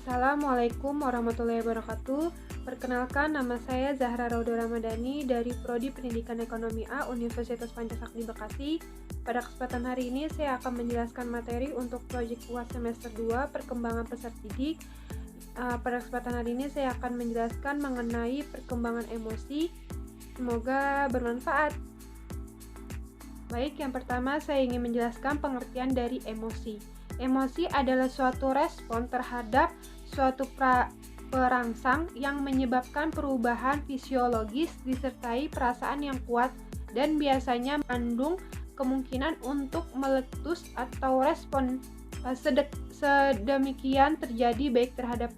Assalamualaikum warahmatullahi wabarakatuh. Perkenalkan, nama saya Zahra Raudo Ramadhani dari Prodi Pendidikan Ekonomi A Universitas Pancasakti Bekasi. Pada kesempatan hari ini saya akan menjelaskan materi untuk proyek UAS semester 2 perkembangan peserta didik. Pada kesempatan hari ini saya akan menjelaskan mengenai perkembangan emosi. Semoga bermanfaat. Baik, yang pertama saya ingin menjelaskan pengertian dari emosi. Emosi adalah suatu respon terhadap suatu perangsang yang menyebabkan perubahan fisiologis disertai perasaan yang kuat dan biasanya mengandung kemungkinan untuk meletus atau respon sedemikian terjadi baik terhadap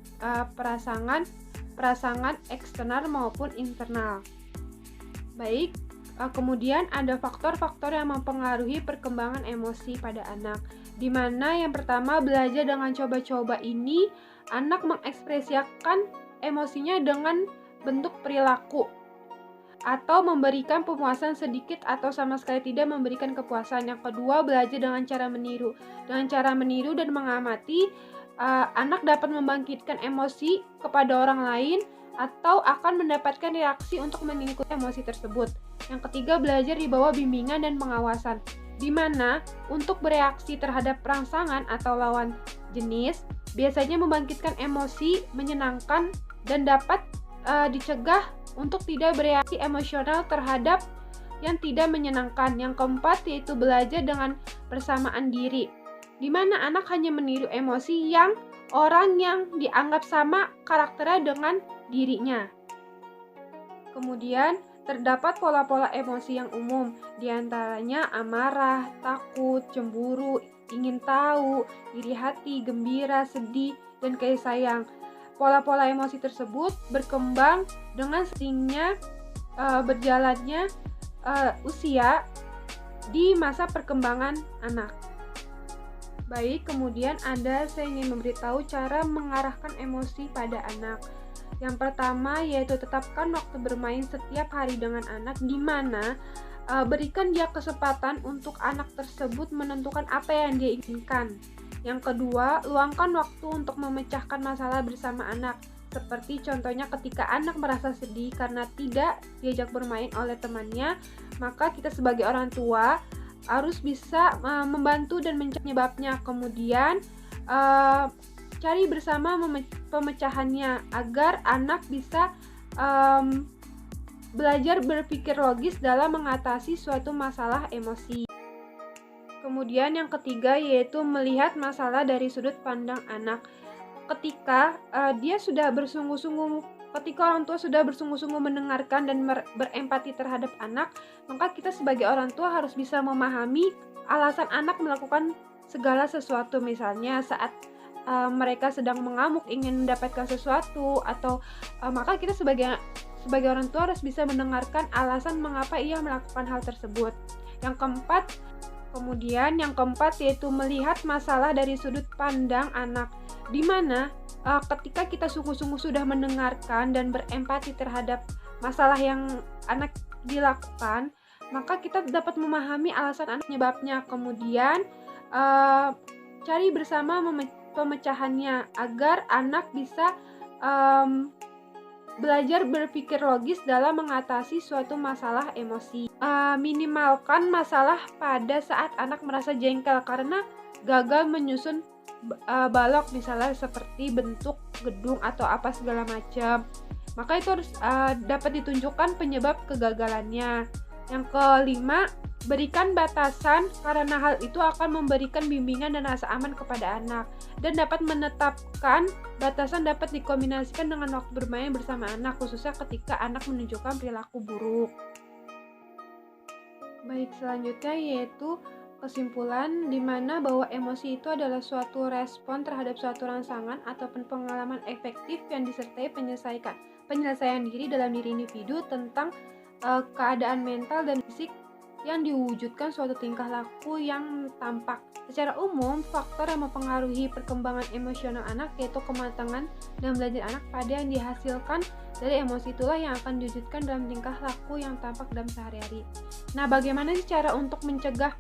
perasangan eksternal maupun internal. Baik, kemudian ada faktor-faktor yang mempengaruhi perkembangan emosi pada anak, di mana yang pertama, belajar dengan coba-coba ini anak mengekspresikan emosinya dengan bentuk perilaku atau memberikan pemuasan sedikit atau sama sekali tidak memberikan kepuasan. Yang kedua, belajar dengan cara meniru. Dengan cara meniru dan mengamati, anak dapat membangkitkan emosi kepada orang lain atau akan mendapatkan reaksi untuk mengikuti emosi tersebut. Yang ketiga, belajar di bawah bimbingan dan pengawasan, di mana untuk bereaksi terhadap rangsangan atau lawan jenis biasanya membangkitkan emosi menyenangkan dan dapat dicegah untuk tidak bereaksi emosional terhadap yang tidak menyenangkan. Yang keempat yaitu belajar dengan persamaan diri, di mana anak hanya meniru emosi yang orang yang dianggap sama karakternya dengan dirinya. Kemudian terdapat pola-pola emosi yang umum, diantaranya amarah, takut, cemburu, ingin tahu, iri hati, gembira, sedih, dan kasih sayang. Pola-pola emosi tersebut berkembang dengan seringnya berjalannya usia di masa perkembangan anak. Baik, kemudian saya ingin memberitahu cara mengarahkan emosi pada anak. Yang pertama yaitu tetapkan waktu bermain setiap hari dengan anak, di mana berikan dia kesempatan untuk anak tersebut menentukan apa yang dia inginkan. Yang kedua, luangkan waktu untuk memecahkan masalah bersama anak, seperti contohnya ketika anak merasa sedih karena tidak diajak bermain oleh temannya, maka kita sebagai orang tua harus bisa membantu dan mencari penyebabnya. Kemudian cari bersama pemecahannya agar anak bisa belajar berpikir logis dalam mengatasi suatu masalah emosi. Kemudian yang ketiga yaitu melihat masalah dari sudut pandang anak. Ketika ketika orang tua sudah bersungguh-sungguh mendengarkan dan berempati terhadap anak, maka kita sebagai orang tua harus bisa memahami alasan anak melakukan segala sesuatu. Misalnya saat mereka sedang mengamuk ingin mendapatkan sesuatu atau maka kita sebagai orang tua harus bisa mendengarkan alasan mengapa ia melakukan hal tersebut. Yang keempat yaitu melihat masalah dari sudut pandang anak, di mana ketika kita sungguh-sungguh sudah mendengarkan dan berempati terhadap masalah yang anak dilakukan, maka kita dapat memahami alasan anak penyebabnya. Kemudian cari bersama pemecahannya agar anak bisa belajar berpikir logis dalam mengatasi suatu masalah emosi. Minimalkan masalah pada saat anak merasa jengkel karena gagal menyusun balok, misalnya seperti bentuk gedung atau apa segala macam. Maka itu harus dapat ditunjukkan penyebab kegagalannya. Yang kelima, berikan batasan karena hal itu akan memberikan bimbingan dan rasa aman kepada anak, dan dapat menetapkan batasan dapat dikombinasikan dengan waktu bermain bersama anak, khususnya ketika anak menunjukkan perilaku buruk. Baik, selanjutnya yaitu kesimpulan, di mana bahwa emosi itu adalah suatu respon terhadap suatu rangsangan ataupun pengalaman efektif yang disertai penyelesaian diri dalam diri individu tentang keadaan mental dan fisik yang diwujudkan suatu tingkah laku yang tampak. Secara umum, faktor yang mempengaruhi perkembangan emosional anak yaitu kematangan dan belajar anak pada yang dihasilkan dari emosi, itulah yang akan diwujudkan dalam tingkah laku yang tampak dalam sehari-hari. Nah, bagaimana sih cara untuk mencegah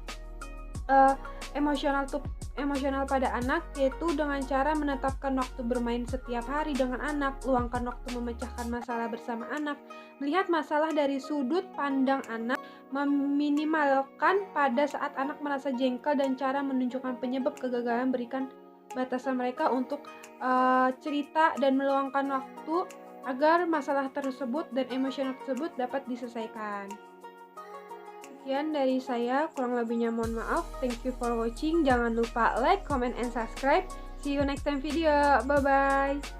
emosional pada anak, yaitu dengan cara menetapkan waktu bermain setiap hari dengan anak, luangkan waktu memecahkan masalah bersama anak, melihat masalah dari sudut pandang anak, meminimalkan pada saat anak merasa jengkel dan cara menunjukkan penyebab kegagalan, berikan batasan mereka untuk cerita dan meluangkan waktu agar masalah tersebut dan emosional tersebut dapat diselesaikan. Sekian dari saya, kurang lebihnya mohon maaf. Thank you for watching. Jangan lupa like, comment, and subscribe. See you next time video. Bye-bye.